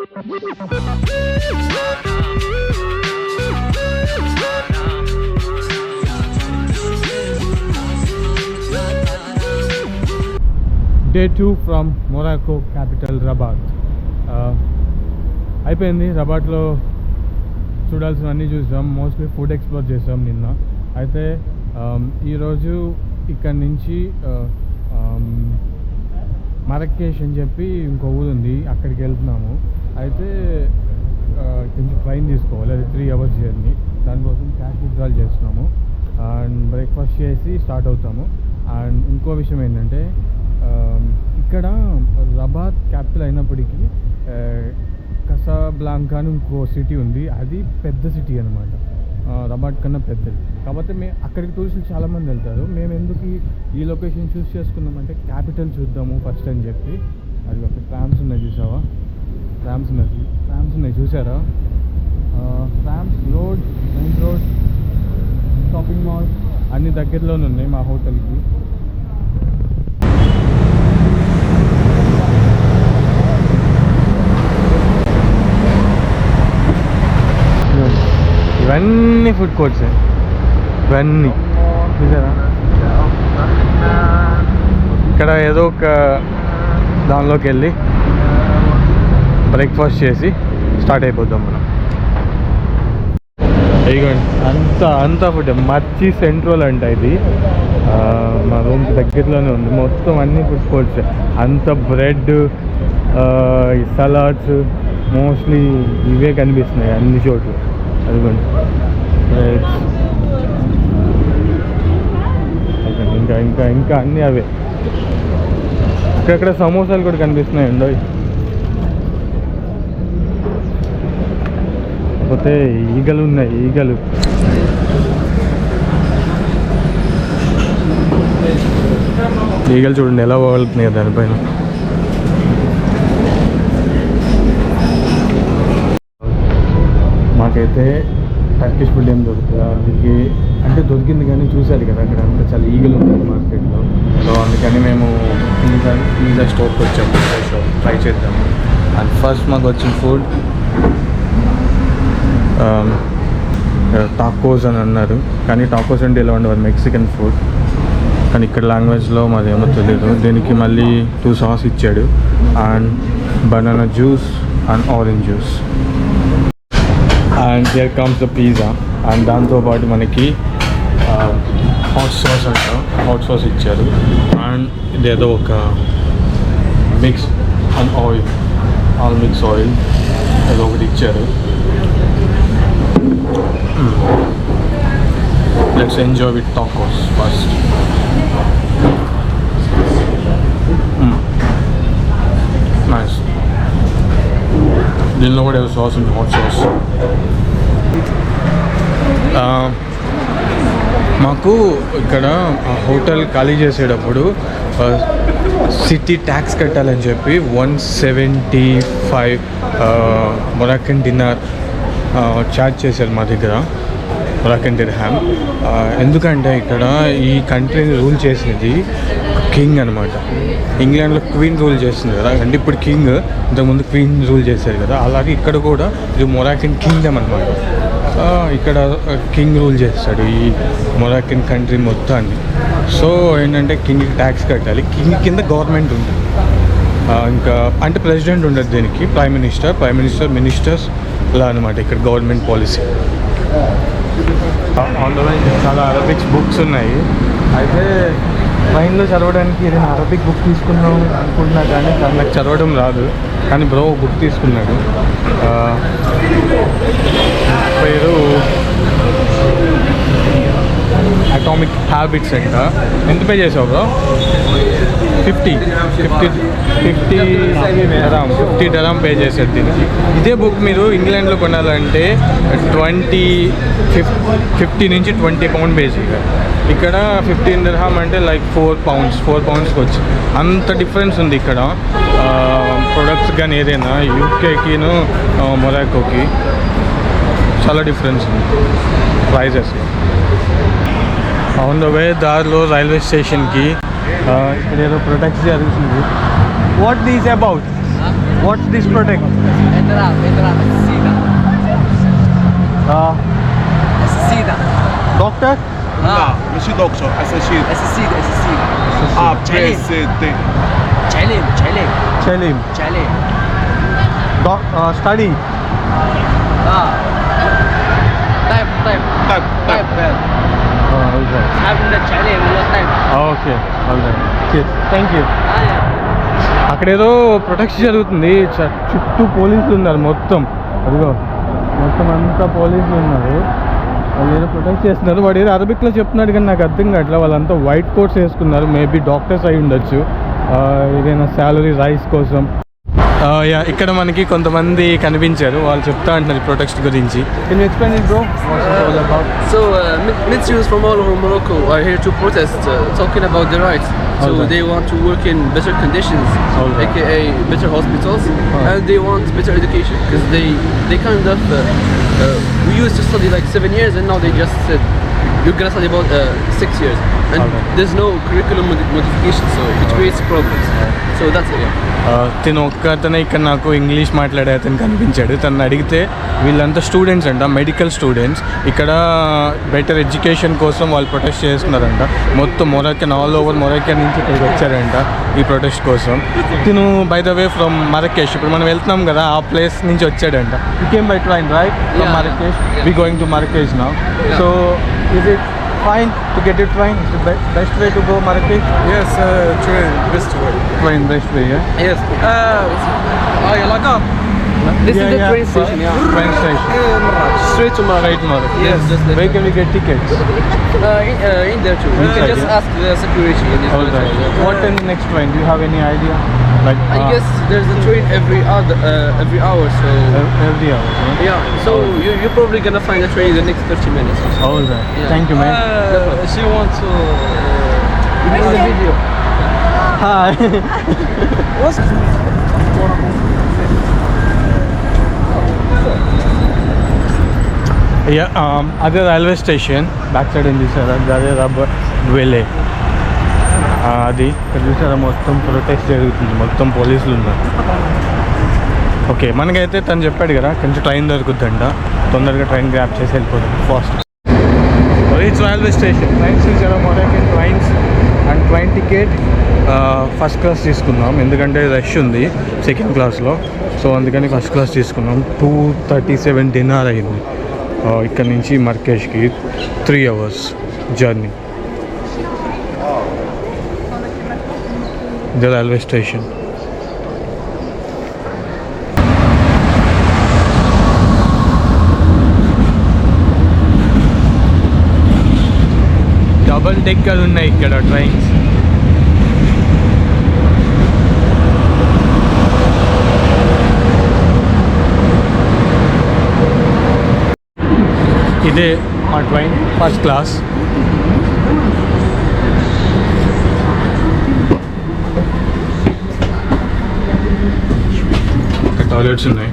Day 2 from Morocco capital Rabat. అయిపోయింది. రబాట్లో చూడాల్సినవన్నీ చూసాం. Mostly food explore చేసాం నిన్న. అయితే ఈరోజు ఇక్కడి నుంచి మరకేష్ అని చెప్పి ఇంకో ఊరు ఉంది, అక్కడికి వెళ్తున్నాము. అయితే కొంచెం ట్రైన్ తీసుకోవాలి, అది 3 hours జర్నీ. దానికోసం క్యాష్ విత్డ్రాల్ చేస్తున్నాము అండ్ బ్రేక్ఫాస్ట్ చేసి స్టార్ట్ అవుతాము. అండ్ ఇంకో విషయం ఏంటంటే, ఇక్కడ రబాత్ క్యాపిటల్ అయినప్పటికీ కసాబ్లాంకా అని ఇంకో సిటీ ఉంది, అది పెద్ద సిటీ అనమాట, రబాట్ కన్నా పెద్దది. కాకపోతే అక్కడికి టూరిస్టులు చాలామంది వెళ్తారు. మేము ఎందుకు ఈ లొకేషన్ చూస్ చేసుకున్నామంటే క్యాపిటల్ చూద్దాము ఫస్ట్ అని చెప్పి. అది ఒక ట్రామ్స్ ఉన్నాయి, చూసావా? ట్రామ్స్ ఉన్నాయి, చూసారా? Trams, road, main road, shopping mall అన్ని దగ్గరలోనే ఉన్నాయి మా హోటల్కి. ఇవన్నీ ఫుడ్ కోర్ట్స్, ఇవన్నీ చూసారా? ఇక్కడ ఏదో ఒక దానిలోకి వెళ్ళి బ్రేక్ఫాస్ట్ చేసి స్టార్ట్ అయిపోతాం మనం. ఇదిగోండి, అంతా ఫుడ్. మర్చి సెంట్రల్ అంట ఇది, మా రూమ్కి దగ్గరలోనే ఉంది. మొత్తం అన్ని ఫుడ్ కోర్ట్స్, అంత బ్రెడ్, సలాడ్స్, మోస్ట్లీ ఇవే కనిపిస్తున్నాయి అన్ని చోట్ల. అదిగోండి, ఇంకా ఇంకా ఇంకా అన్నీ అవే. ఇక్కడెక్కడ సమోసాలు కూడా కనిపిస్తున్నాయండి. కాకపోతే ఈగలు ఉన్నాయి, ఈగలు. ఈగలు చూడండి ఎలా పోగలుగుతున్నాయి దానిపైన. మాకైతే టర్కిష్ ఫుడ్ ఏం దొరుకుతుందా అందుకే, అంటే దొరికింది కానీ చూసారు కదా అక్కడ అంతా చాలా ఈగలు ఉన్నాయి మార్కెట్లో. సో అందుకని మేము పిజ్జా స్టోర్కి వచ్చాము, పిజ్జా షాప్ ట్రై చేద్దాము. అండ్ ఫస్ట్ మాకు వచ్చిన ఫుడ్ టాకోస్ అని అన్నారు, కానీ టాకోస్ అంటే ఎలా ఉండేవారు, మెక్సికన్ ఫుడ్. కానీ ఇక్కడ లాంగ్వేజ్లో మాదేమో తెలియదు. దీనికి మళ్ళీ 2 సాస్ ఇచ్చాడు, and banana juice and orange juice. And here comes the pizza. And దాంతోపాటు మనకి హాట్ సాస్ అంట, హాట్ సాస్ ఇచ్చారు. అండ్ ఇదేదో ఒక mix and oil, all mix oil ఏదో ఒకటి ఇచ్చారు. Let's enjoy with tacos first. Nice. దీనిలో కూడా ఏదో సాస్ ఉంది, హాట్ సాస్. మాకు ఇక్కడ హోటల్ ఖాళీ చేసేటప్పుడు సిటీ ట్యాక్స్ కట్టాలని చెప్పి 175 మొరాక్కన్ డినార్ ఛార్జ్ చేశారు మా దగ్గర, మొరాక్కన్ డిర్హామ్. ఎందుకంటే ఇక్కడ ఈ కంట్రీని రూల్ చేసేది కింగ్ అనమాట. ఇంగ్లాండ్లో క్వీన్ రూల్ చేస్తుంది కదా, అంటే ఇప్పుడు కింగ్, ఇంతకుముందు క్వీన్ రూల్ చేశారు కదా, అలాగే ఇక్కడ కూడా ఇది మొరాక్కన్ కింగ్డమ్ అనమాట. ఇక్కడ కింగ్ రూల్ చేస్తాడు ఈ మొరాక్కన్ కంట్రీ మొత్తాన్ని. సో ఏంటంటే కింగ్కి ట్యాక్స్ కట్టాలి. కింగ్ కింద గవర్నమెంట్ ఉంటుంది, ఇంకా అంటే ప్రెసిడెంట్ ఉండదు దీనికి, ప్రైమ్ మినిస్టర్, మినిస్టర్స్ ఇలా అనమాట ఇక్కడ గవర్నమెంట్ పాలసీ. ఆన్లైన్ చాలా అరబిక్స్ బుక్స్ ఉన్నాయి. అయితే ట్రైన్లో చదవడానికి ఏదైనా అరబిక్ బుక్ తీసుకుందాం అనుకుంటున్నా, కానీ నాకు చదవడం రాదు. కానీ బ్రో బుక్ తీసుకున్నాడు, పేరు అటామిక్ హ్యాబిట్స్ అంట. ఎంత పే చేసావు బ్రో? 50 డరామ్ పే చేశారు దీనికి. ఇదే బుక్ మీరు ఇంగ్లాండ్లో కొనాలంటే 50 నుంచి 20 పౌండ్ బేసిక్గా. ఇక్కడ 15 dirham అంటే లైక్ 4 poundsకి వచ్చి అంత డిఫరెన్స్ ఉంది ఇక్కడ ప్రొడక్ట్స్. కానీ ఏదైనా యూకేకిను మొరాకోకి చాలా డిఫరెన్స్ ఉంది ప్రైజెస్. ఆన్ ద వే దారిలో రైల్వే స్టేషన్కి ఇక్కడ ఏదో ప్రొటెక్ట్ జరుగుతుంది. What these about? What's this product? Assassinida. Assassinida. Doctor? لا ماشي دكتور اساسيد Assassinida. بريسيدنت Chalim. Study. طيب حابب chalim ولا طيب. Okay thank you. అక్కడేదో ప్రొటెక్షన్ జరుగుతుంది, చుట్టూ పోలీసులు ఉన్నారు మొత్తం. అదిగో మొత్తం అంతా పోలీసులు ఉన్నారు, వాళ్ళు ఏదో ప్రొటెక్ట్ చేస్తున్నారు. వాడు ఏదో అరబిక్లో చెప్తున్నాడు కానీ నాకు అర్థం కావట్లేదు. వాళ్ళంతా వైట్ కోట్స్ వేసుకున్నారు, మేబీ డాక్టర్స్ అయి ఉండొచ్చు, ఏదైనా శాలరీ రైస్ కోసం. ఇక్కడ మనకి కొంతమంది కనిపించారు, వాళ్ళు చెప్తా అంటున్నారు ప్రొటెక్ట్ గురించి. Can you explain it, bro? What's it all about? So, Ministries from all over Morocco are here to protest, talking about their rights. So they want to work in better conditions, aka better hospitals, and they want better education because they kind of we used to study like 7 years, and now they just said you're gonna study about 6 years, and there's no curriculum modification, so it creates problems. So that's it. తిను ఒక్కతనే ఇక్కడ నాకు English మాట్లాడే అతను కనిపించాడు. తను అడిగితే వీళ్ళంతా students అంట, మెడికల్ స్టూడెంట్స్. ఇక్కడ బెటర్ ఎడ్యుకేషన్ కోసం వాళ్ళు ప్రొటెస్ట్ చేస్తున్నారంట. మొత్తం మొరాక్కన్, ఆల్ ఓవర్ మొరాక్కన్ నుంచి ఇక్కడికి వచ్చారంట ఈ ప్రొటెస్ట్ కోసం. తిను by the way from Marrakesh, ఇప్పుడు మనం వెళ్తున్నాం కదా ఆ ప్లేస్ నుంచి వచ్చాడంట. You came by train right from Marrakesh, we going to Marrakesh now. So is it fine to get a train? Is the best way to go Marrakech? Yes, train best way. Train best way, yeah? Yes. You like up? This is the train station, yeah. Train station. Straight to Marrakech. Straight Marrakech. Yes, just there. Where can we get tickets? In there too. You Inside, can just yeah? ask the security. In this All place. right. What in the next train? Do you have any idea? Like I guess there's a train every hour, so every hour. yeah. So you're probably gonna find a train in the next 30 minutes. Or so. All right. Yeah. Thank you, man. She wants to make the video. Hi. What's అదే railway station back side ఏం చూసారా, అదే rubber వెళ్ళే అది ఇక్కడ చూసారా, మొత్తం protest జరుగుతుంది, మొత్తం పోలీసులు ఉన్నారు. ఓకే, మనకైతే తను చెప్పాడు కదా కొంచెం ట్రైన్ దొరుకుద్దంట, తొందరగా ట్రైన్ గ్రాప్ చేసి వెళ్ళిపోతాం fast. Reach railway station. Trains చూసారా, Moroccan trains and train ticket first class తీసుకున్నాం, ఎందుకంటే రష్ ఉంది సెకండ్ క్లాస్లో. సో అందుకని ఫస్ట్ క్లాస్ తీసుకున్నాం. 237 dinar అయింది. ఇక్కడ నుంచి మర్కేష్కి 3 hours జర్నీ. ఇది రైల్వే స్టేషన్. డబల్ డెక్కర్ ఉన్నాయి ఇక్కడ ట్రైన్స్. ఇదే మా ట్రైన్ ఫస్ట్ క్లాస్. ఇక్కడ టాయిలెట్స్ ఉన్నాయి.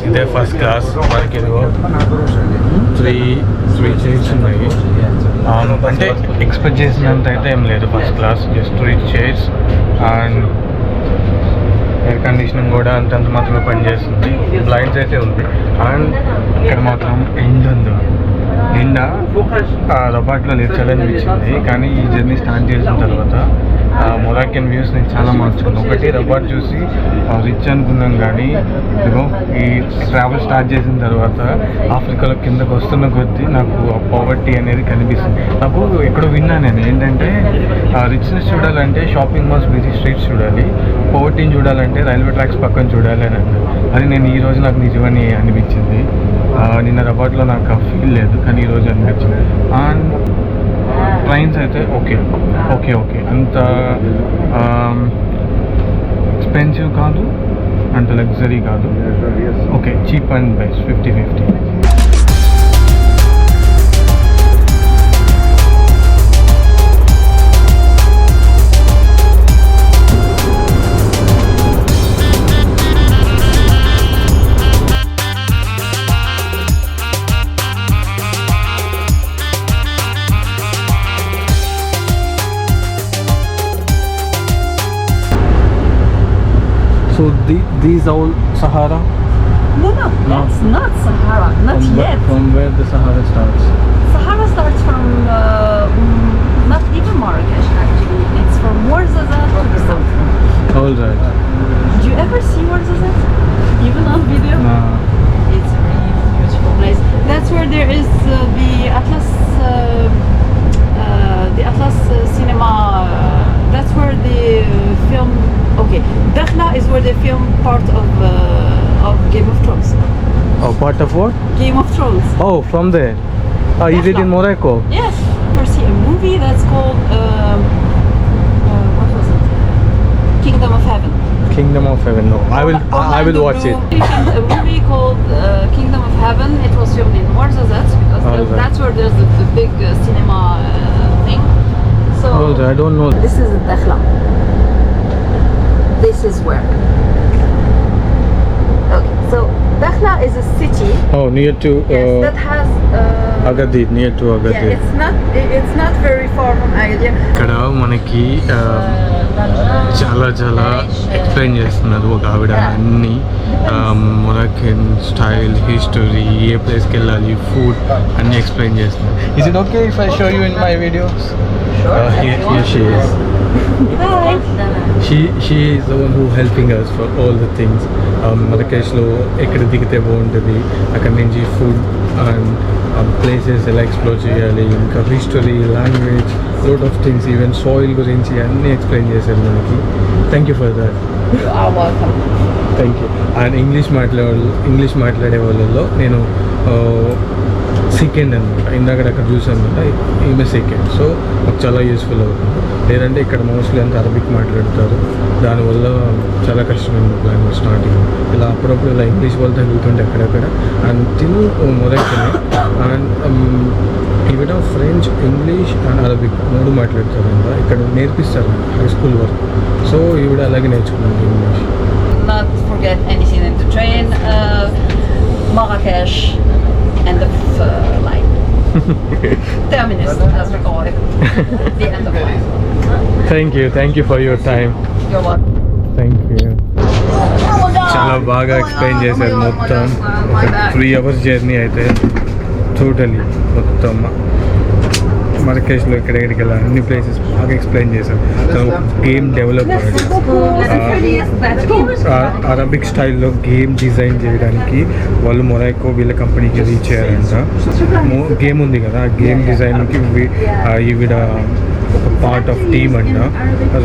ఇదే ఫస్ట్ క్లాస్. మనకి త్రీ చైర్స్ ఉన్నాయి. అంటే ఎక్స్పెక్ట్ చేసినంత అయితే ఏం లేదు first class, just 3 chairs and air conditioning కూడా అంతంత మాత్రమే పనిచేస్తుంది. బ్లైండ్స్ అయితే ఉంది. అండ్ ఇక్కడ మాత్రం ఎండ్ ఉంది. నిన్న రబాట్లో లేచాలనిపించింది, కానీ ఈ జర్నీ స్టార్ట్ చేసిన తర్వాత మొరాక్కన్ వ్యూస్ నేను చాలా మార్చుకున్నాను. ఒకటి రబాట్ చూసి రిచ్ అనుకున్నాం, కానీ ఇదిగో ఈ ట్రావెల్ స్టార్ట్ చేసిన తర్వాత ఆఫ్రికాలో కిందకు వస్తున్న కొద్దీ నాకు పావర్టీ అనేది కనిపిస్తుంది. నాకు ఎక్కడో విన్నా నేను ఏంటంటే రిచ్నెస్ చూడాలంటే షాపింగ్ మాల్స్, బిజీ స్ట్రీట్స్ చూడాలి, పావర్టీని చూడాలంటే రైల్వే ట్రాక్స్ పక్కన చూడాలి అని అన్నారు. అది నేను ఈరోజు నాకు నిజమని అనిపించింది. నిన్న రబాట్లో నాకు ఆ ఫీల్ లేదు, కానీ ఈరోజు అనిపించింది. అండ్ ట్రైన్స్ అయితే ఓకే ఓకే ఓకే అంత ఎక్స్పెన్సివ్ కాదు, అంత లగ్జరీ కాదు. Okay, cheap and best 50-50. So these all Sahara? No, that's not Sahara, not yet. From where the Sahara starts? Sahara starts from not even Marrakesh actually. It's from Ouarzazate to the south. All right. Did you ever see Ouarzazate? Even on video? It's a really beautiful place. That's where there is the Atlas cinema. That's where the film. Okay, Dakhla is where they film part of Game of Thrones. Oh, part of what? Game of Thrones. Oh, from there. Is it in Morocco? Yes. You see a movie that's called what was it? Kingdom of Heaven. Kingdom of Heaven. No, I will watch it. He filmed a movie called Kingdom of Heaven. It was filmed in Ouarzazate because Alright. that's where there's the big cinema thing. So All right, I don't know. this is Dakhla. This is where. Okay, so Dakhla is a city. Oh, near to Yes, that has. Agadir, near to Yeah, Agadir. it's not very far from Agadir. ఇక్కడ మనకి చాలా explain చేస్తున్నారు ఒక ఆవిడ అన్ని Moroccan style, history, ఏ ప్లేస్కి వెళ్ళాలి, food అన్నీ ఎక్స్ప్లెయిన్ చేస్తున్నారు. Is it okay if I show you in my videos? Here she is. Hi. She is the one who helping us for all the things. మరకేష్లో ఎక్కడ దిగితే బాగుంటుంది, అక్కడ నుంచి ఫుడ్ అండ్ ప్లేసెస్ ఎలా ఎక్స్ప్లోర్ చేయాలి, ఇంకా history, language, lot of things, even soil గురించి అన్నీ ఎక్స్ప్లెయిన్ చేశారు మనకి. Thank you for that. You are welcome. Thank you. And English మాట్లాడే వాళ్ళలో నేను సెకండ్ అనమాట. ఇందాక అక్కడ చూసాను కదా, ఈమె సెకండ్. సో మాకు చాలా యూస్ఫుల్ అవుతుంది. లేదంటే ఇక్కడ మోస్ట్లీ అంతా అరబిక్ మాట్లాడతారు, దానివల్ల చాలా కష్టమైంది లాంగ్వేజ్ స్టార్టింగ్. ఇలా అప్పుడప్పుడు ఇలా ఇంగ్లీష్ వాళ్ళు తగులుతుంటే అక్కడక్కడ. అండ్ తిను మొదటినే అండ్ ఈవిడ ఫ్రెంచ్, ఇంగ్లీష్ అండ్ అరబిక్ 3 మాట్లాడతారు అంట. ఇక్కడ నేర్పిస్తారు హై స్కూల్ వరకు. సో ఈవిడ అలాగే నేర్చుకున్నాను English. Not forget anything in the train. Marrakesh and the line. Terminus, as we call it. The end of line. Thank you for your time. You're welcome. Thank you. చాలా బాగా explain చేశారు మొత్తం. ఒక 3 hours journey అయితే totally మొత్తం మరకేష్లో ఎక్కడెక్కడికి వెళ్ళాలి అన్ని ప్లేసెస్ బాగా ఎక్స్ప్లెయిన్ చేశారు. తను గేమ్ డెవలపర్, అరబిక్ స్టైల్లో గేమ్ డిజైన్ చేయడానికి వాళ్ళు మొరాకో వీళ్ళ కంపెనీకి రీచ్ అయ్యారంట. గేమ్ ఉంది కదా, ఆ గేమ్ డిజైన్కి ఈవిడ ఒక పార్ట్ ఆఫ్ టీమ్ అంట.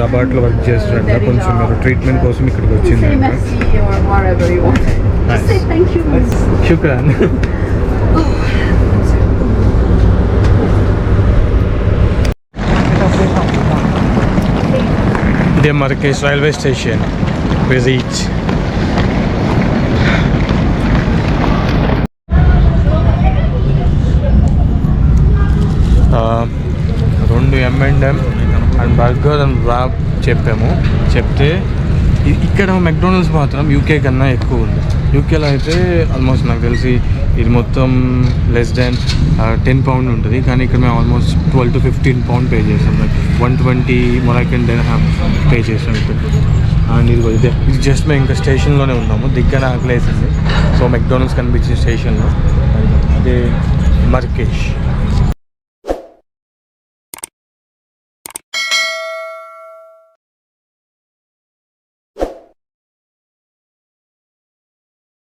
రబాట్లో వర్క్ చేస్తారంట. కొంచెం మీరు ట్రీట్మెంట్ కోసం ఇక్కడికి వచ్చిందంట. or whatever you want. Just say thank you. శుక్రాన్. The Marrakesh railway station we reach. రెండు M&M and burger and rap చెప్తే ఇక్కడ మెక్డొనాల్డ్స్ మాత్రం యూకే కన్నా ఎక్కువ ఉంది. యూకేలో అయితే ఆల్మోస్ట్ నాకు తెలిసి ఇది మొత్తం లెస్ దాన్ £10 ఉంటుంది, కానీ ఇక్కడ మేము ఆల్మోస్ట్ 12 to 15 pound పే చేస్తాం. లైక్ 120 మొరాకన్ dirham పే చేస్తాం ఇక్కడ. అండ్ ఇది జస్ట్ మేము ఇంకా స్టేషన్లోనే ఉన్నాము, దిగ్గన ఆ ప్లేస్ ఉంది. సో మెక్డొనాల్డ్స్ కనిపించే స్టేషన్లో అదే మర్కేష్.